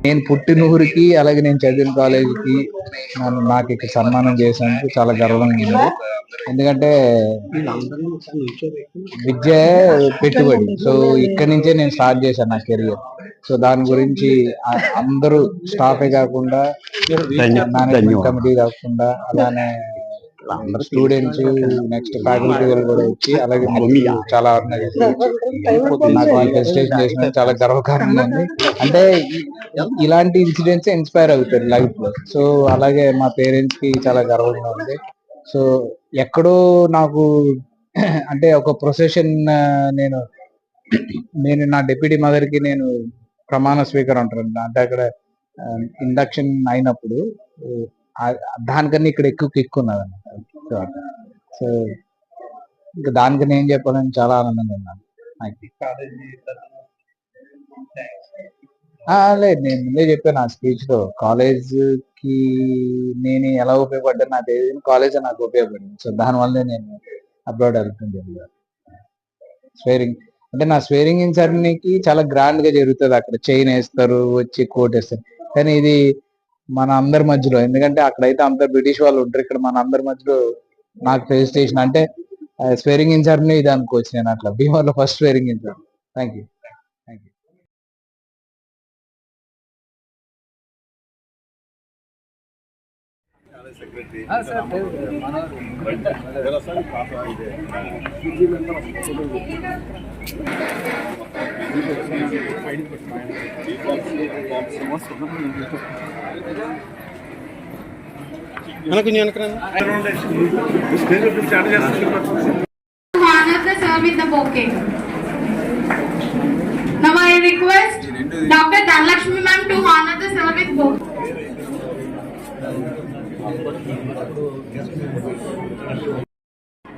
నేను పుట్టిన ఊరికి అలాగే నేను చదివిన కాలేజీకి నాకు ఇక్కడ సన్మానం చేసినందుకు చాలా గర్వంగా ఉంది. ఎందుకంటే విద్య పెట్టుబడి. సో ఇక్కడి నుంచే నేను స్టార్ట్ చేశాను నా కెరియర్. సో దాని గురించి అందరూ స్టాఫే కాకుండా మేనేజ్మెంట్ కమిటీ కాకుండా అలానే స్టూడెంట్స్ నెక్స్ట్ ఫ్యాకల్టీ వాళ్ళు కూడా వచ్చి అలాగే చాలా ఆర్గనైజ్ నాకు ప్రెజెంటేషన్ చేసిన చాలా గర్వకారంగా ఉంది. అంటే ఇలాంటి ఇన్సిడెంట్స్ ఇన్స్పైర్ అవుతారు లైఫ్ లో. సో అలాగే మా పేరెంట్స్ కి చాలా గర్వంగా ఉంది. సో ఎక్కడో నాకు అంటే ఒక ప్రొసెషన్ నేను నా డిప్యూటీ మదర్ కి నేను ప్రమాణ స్వీకారం అంటారు అంటే అక్కడ ఇండక్షన్ అయినప్పుడు దానికన్నా ఇక్కడ ఎక్కువ కిక్ ఉన్నది అన్నమాట. సో ఇంకా దానికన్నా ఏం చెప్పాలని చాలా ఆనందంగా ఉన్నాను. లేదు, నేను ముందే చెప్పాను నా స్పీచ్ లో కాలేజ్ కి నేను ఎలా ఉపయోగపడ్డాను నాకు తెలియదు, కాలేజ్ నాకు ఉపయోగపడింది. సో దానివల్లే నేను అబ్రాడ్ వెళ్తుంది. స్వేరింగ్ అంటే నా స్వేరింగ్ ఇన్ సెరమనీకి చాలా గ్రాండ్ గా జరుగుతుంది. అక్కడ చైన్ వేస్తారు, వచ్చి కోట్ వేస్తారు. కానీ ఇది మన అందరి మధ్యలో, ఎందుకంటే అక్కడైతే అందరు బ్రిటిష్ వాళ్ళు ఉంటారు, ఇక్కడ మన అందరి మధ్యలో నాకు ప్రెజెంటేషన్ అంటే స్వేరింగ్ ఇన్ సెరమనీ ఇది అనుకోవచ్చు. నేను అట్లా భీమవరంలో first స్వేరింగ్ in ceremony. Thank you. Now I request Dr. Dhanlakshmi ma'am to honor the sir with bouquet.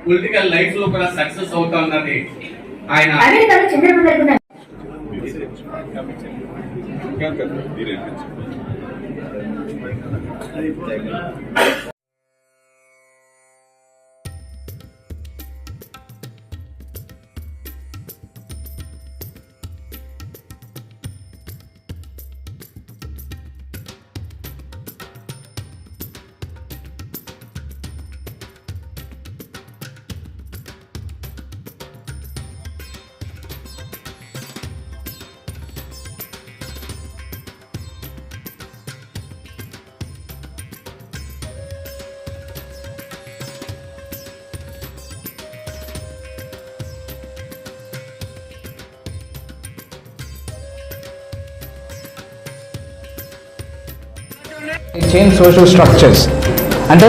Political life లో కూడా సక్సెస్ అవుతున్నది ఆయన. చేంజ్ సోషల్ స్ట్రక్చర్స్ అంటే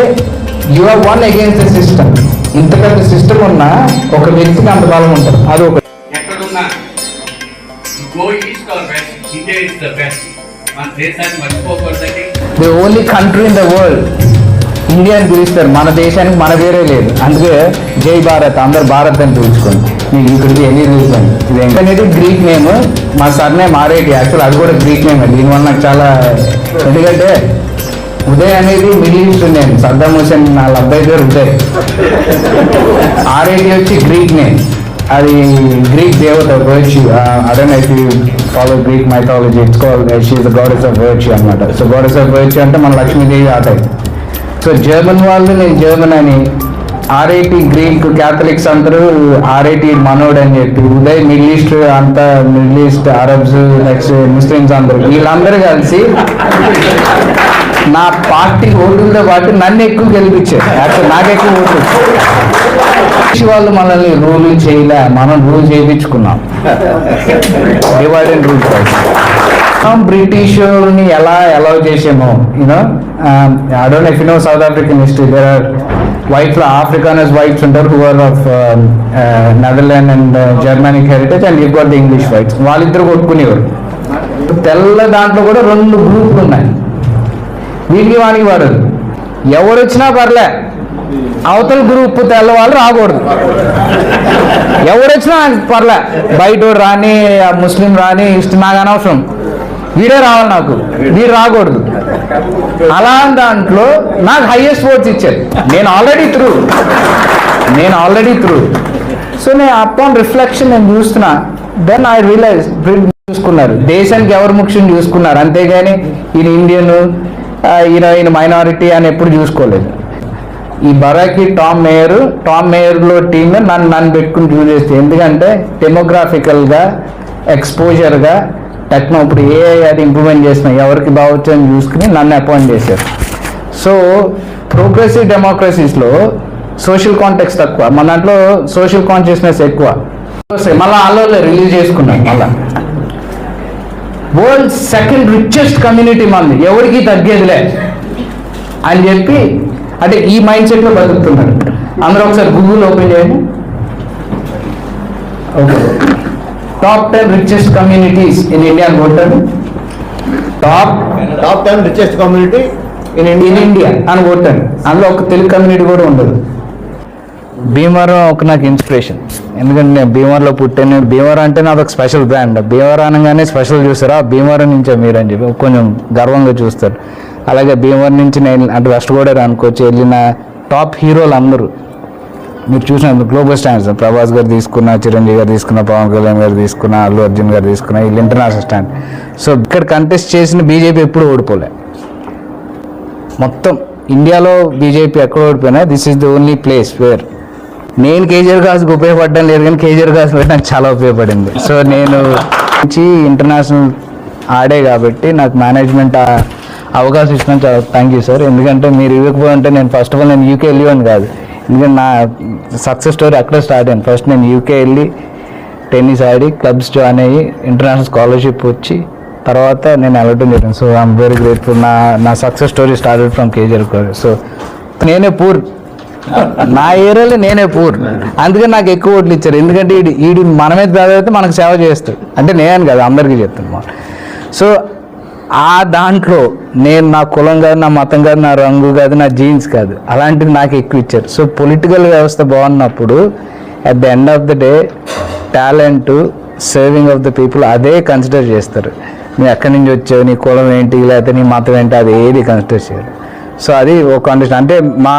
you are one against the system. ఇంత పెద్ద సిస్టమ్ ఉన్న ఒక వ్యక్తికి అంత బలం ఉంటుంది. అది ఒక ఎక్కడున్నా go east or west, India is the best. మన దేశాన్ని మర్చిపోకూడదండి. The only country in the world India అని పిలుస్తారు. మన దేశానికి మన వేరే లేదు. అందుకే జై భారత్, అందరు భారత్ అని పిలుచుకోండి. మీకు ఇక్కడికి ఎన్ని రీజన్ ఇది ఏంటనేది గ్రీక్ నేమ్. మా సర్ నేమ్ ఆర్ఐటి. యాక్చువల్ అది కూడా గ్రీక్ నేమ్. దీనివల్ల నాకు చాలా, ఎందుకంటే ఉదయ్ అనేది Middle East name. Saddam Hussein వాళ్ళ అబ్బాయి పేరు ఉదయ్. ఆర్ఐటి వచ్చి గ్రీక్ నేమ్. అది గ్రీక్ దేవత virtue. I don't know if you follow Greek mythology, it's called she is the goddess of virtue అన్నమాట. సో గాడెస్ ఆఫ్ వర్చ్యూ అంటే మన లక్ష్మీదేవి ఆ టైప్. సో జర్మన్ వాళ్ళు నేను జర్మన్ అని, ఆర్ఐటి గ్రీక్ క్యాథలిక్స్ అందరూ ఆర్ఐటి మనోడ్ అని చెప్పి, ఉదయ్ మిడిల్ ఈస్ట్ అంతా middle east Arabs next Muslims అందరూ వీళ్ళందరూ కలిసి నా పార్టీ ఓటులతో పాటు నన్ను ఎక్కువ గెలిపించారు. యాక్చువల్ నాకు ఎక్కువ ఓటు. వాళ్ళు మనల్ని రూల్ చేయలే, మనం రూల్ చేయించుకున్నాం. Divide and rule. బ్రిటిష్ ని ఎలా అలౌ చేసామో, you know I don't know if you know South African history. There are whites, Afrikaners whites ఉంటారు who are of Netherland and Germanic heritage, and you got the English whites. వాళ్ళిద్దరు కొట్టుకునేవారు. తెల్ల దాంట్లో కూడా 2 గ్రూపులు ఉన్నాయి. వీటికి వానికి పడదు. ఎవరు వచ్చినా పర్లే, అవతల గ్రూప్ తెల్లవాళ్ళు రాకూడదు. ఎవరు వచ్చినా పర్లే, బయట రాని ముస్లిం రాని ఇష్టం నాకు అనవసరం, వీడే రావాలి, నాకు వీడు రాకూడదు. అలా దాంట్లో నాకు హైయెస్ట్ ఓట్స్ ఇచ్చారు. నేను ఆల్రెడీ త్రూ. సో నేను అపాన్ రిఫ్లెక్షన్ నేను చూస్తున్నా. దెన్ ఐ రియలైజ్ చూసుకున్నారు, దేశానికి ఎవరు ముఖ్యం చూసుకున్నారు, అంతేగాని ఈయన ఇండియన్, ఈయన మైనారిటీ అని ఎప్పుడు చూసుకోలేదు. ఈ బరాకి టామ్ మేయర్లో టీమ్ నన్ను పెట్టుకుని చూస్ చేస్తే, ఎందుకంటే డెమోగ్రాఫికల్గా ఎక్స్పోజర్గా టెక్నో ఇప్పుడు అది ఇంప్రూవ్మెంట్ చేసిన ఎవరికి బాగొచ్చు అని చూసుకుని నన్ను అపాయింట్ చేశారు. సో ప్రోగ్రెసివ్ డెమోక్రసీస్లో సోషల్ కాంటెక్స్ట్ తక్కువ, మన దాంట్లో సోషల్ కాన్షియస్నెస్ ఎక్కువ. మళ్ళీ ఆల్లో రిలీజ్ చేసుకున్నాను. మళ్ళీ వరల్డ్ సెకండ్ రిచెస్ట్ కమ్యూనిటీ మంది, ఎవరికి తగ్గేదిలే అని చెప్పి, అంటే ఈ మైండ్ సెట్లో బతుకుతున్నాడు. అందరూ ఒకసారి గూగుల్ ఓపెన్ చేయండి. Okay, top 10 richest communities in India అని కొట్టాడు. Top 10 richest community in India అని కొట్టాను. అందులో ఒక తెలుగు కమ్యూనిటీ కూడా ఉండదు. భీమవరం ఒక నాకు ఇన్స్పిరేషన్, ఎందుకంటే నేను భీమవరంలో పుట్టాను. భీమవరం అంటే నాకు ఒక స్పెషల్ బ్రాండ్. భీమవరం అనగానే స్పెషల్ చూస్తారా, భీమవరం నుంచే మీరు అని చెప్పి కొంచెం గర్వంగా చూస్తారు. అలాగే భీమవరం నుంచి నేను అంటే వెస్ట్ గోదావరి అనుకోవచ్చు వెళ్ళిన టాప్ హీరోలు అందరూ మీరు చూసిన గ్లోబల్ స్టాండ్స్, ప్రభాస్ గారు తీసుకున్న, చిరంజీవి గారు తీసుకున్న, పవన్ కళ్యాణ్ గారు తీసుకున్న, అల్లు అర్జున్ గారు తీసుకున్న, వీళ్ళు ఇంటర్నేషనల్ స్టాండ్. సో ఇక్కడ కంటెస్ట్ చేసిన బీజేపీ ఎప్పుడు ఓడిపోలే. మొత్తం ఇండియాలో బీజేపీ ఎక్కడ ఓడిపోయినా this is the only place where నేను కేజీఆర్ కాసుకు ఉపయోగపడడం లేదు, కానీ కేజీఆర్ కాసు నాకు చాలా ఉపయోగపడింది. సో నేను ఇంటర్నేషనల్ ఆడే కాబట్టి నాకు మేనేజ్మెంట్ అవకాశం ఇచ్చినా చాలా థ్యాంక్ యూ సార్. ఎందుకంటే మీరు ఇవ్వకపోయి ఉంటే నేను ఫస్ట్ ఆఫ్ ఆల్ నేను యూకే వెళ్ళేవాడిని కాదు. ఎందుకంటే నా సక్సెస్ స్టోరీ అక్కడే స్టార్ట్ అయింది. ఫస్ట్ నేను యూకే వెళ్ళి టెన్నిస్ ఆడి క్లబ్స్ జాయిన్ అయ్యి ఇంటర్నేషనల్ స్కాలర్షిప్ వచ్చి తర్వాత నేను వెళ్ళడం జరిగింది. So I'm very grateful. నా success story started from KGR college. So నేనే పూర్, నా ఏరియాలో నేనే పూర్, అందుకని నాకు ఎక్కువ ఓట్లు ఇచ్చారు. ఎందుకంటే ఈడు మన మీద చదివితే మనకు సేవ చేస్తాడు, అంటే నేను కాదు అందరికీ చెప్తాను. సో ఆ దాంట్లో నేను నా కులం కాదు, నా మతం కాదు, నా రంగు కాదు, నా జీన్స్ కాదు, అలాంటిది నాకు ఎక్కువ ఇచ్చారు. సో పొలిటికల్ వ్యవస్థ బాగున్నప్పుడు at the end of the day talent, serving of the people అదే కన్సిడర్ చేస్తారు. నువ్వు ఎక్కడి నుంచి వచ్చావు, నీ కులం ఏంటి, లేకపోతే నీ మతం ఏంటి, అది ఏది కన్సిడర్ చేయరు. సో అది ఒక కండిషన్. అంటే మా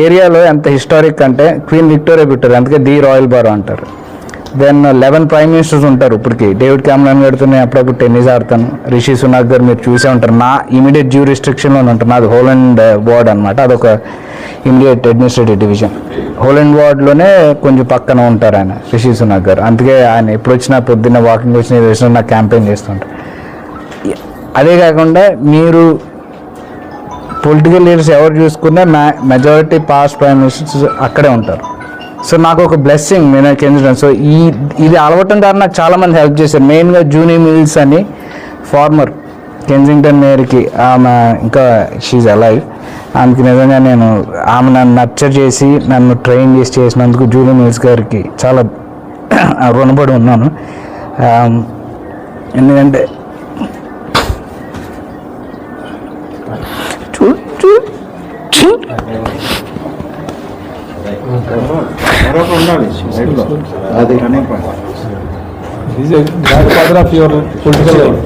ఏరియాలో ఎంత హిస్టారిక్ అంటే క్వీన్ విక్టోరియా పెట్టారు, అందుకే ది రాయల్ బారో అంటారు. దెన్ 11 ప్రైమ్ మినిస్టర్స్ ఉంటారు. ఇప్పటికి డేవిడ్ క్యామరాన్ గారితో నేను అప్పుడప్పుడు టెన్నిస్ ఆడతాను. రిషి సునాక్ గారు మీరు చూసే ఉంటారు. నా ఇమీడియట్ జ్యూరిస్ట్రిక్షన్లో ఉంటారు. నాది హోలండ్ వార్డ్ అనమాట, అదొక ఇమీడియట్ అడ్మినిస్ట్రేటివ్ డివిజన్. హోలండ్ వార్డ్లోనే కొంచెం పక్కన ఉంటారు ఆయన, రిషి సునాక్ గారు. అందుకే ఆయన ఎప్పుడు వచ్చినా పొద్దున్న వాకింగ్ వచ్చిన నాకు క్యాంపెయిన్ చేస్తుంటారు. అదే కాకుండా మీరు పొలిటికల్ లీడర్స్ ఎవరు చూసుకున్నా మెజారిటీ పాస్ట్ ప్రైమ్ మినిస్టర్స్ అక్కడే ఉంటారు. సో నాకు ఒక బ్లెస్సింగ్ నేను కెన్జింగ్టన్. సో ఇది అలవటం ద్వారా నాకు చాలామంది హెల్ప్ చేశారు. మెయిన్గా జూనీ మిల్స్ అని ఫార్మర్ కెన్జింగ్టన్ మేయర్కి, ఆమె ఇంకా షీజ్ అలైవ్. అందుకు నిజంగా నేను ఆమె నన్ను నర్చర్ చేసి నన్ను ట్రైన్ చేసినందుకు జూనీ మిల్స్ గారికి చాలా రుణపడి ఉన్నాను. ఎందుకంటే అది godfather of your political life.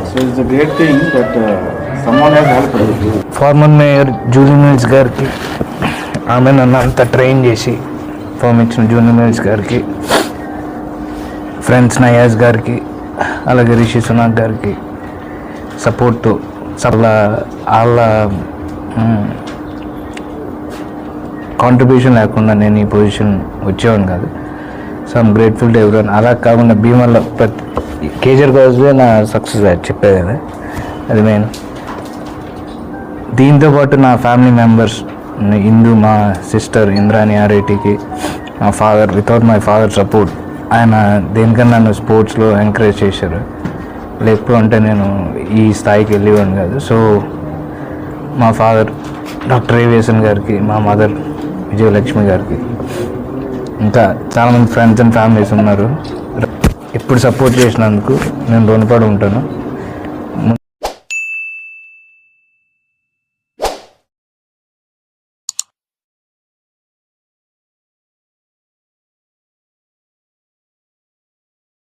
So it's a great thing that someone has helped you. Former mayor Julie Mills గారికి, ఆమె నన్ను అంతా ట్రైన్ చేసి ఫామ్ ఇచ్చిన జూలీ మిల్స్ గారికి, ఫ్రెండ్స్ నయాజ్ గారికి, అలాగే రిషి సునాక్ గారికి సపోర్ట్తో వాళ్ళ కాంట్రిబ్యూషన్ లేకుండా నేను ఈ పొజిషన్ వచ్చేవాడిని కాదు. So I'm grateful to everyone. అలా కాకుండా భీమలో కేజీఆర్ కాలేజ్లో నా సక్సెస్ చెప్పేది కదా, అది మెయిన్. దీంతోపాటు నా ఫ్యామిలీ మెంబర్స్, ఇందు మా సిస్టర్ ఇంద్రాని ఆర్ఐటీకి, మా father, without my father support ఆయన దేనికన్నా నన్ను స్పోర్ట్స్లో ఎంకరేజ్ చేశారు. లేకపోతే అంటే నేను ఈ స్థాయికి వెళ్ళేవాడిని కాదు. సో మా ఫాదర్ డాక్టర్ ఏవిఎస్ఎన్ గారికి, మా మదర్ విజయలక్ష్మి గారికి, ఇంకా చాలామంది ఫ్రెండ్స్ అండ్ ఫ్యామిలీస్ ఉన్నారు. ఇప్పుడు సపోర్ట్ చేసినందుకు నేను రుణపడి ఉంటాను.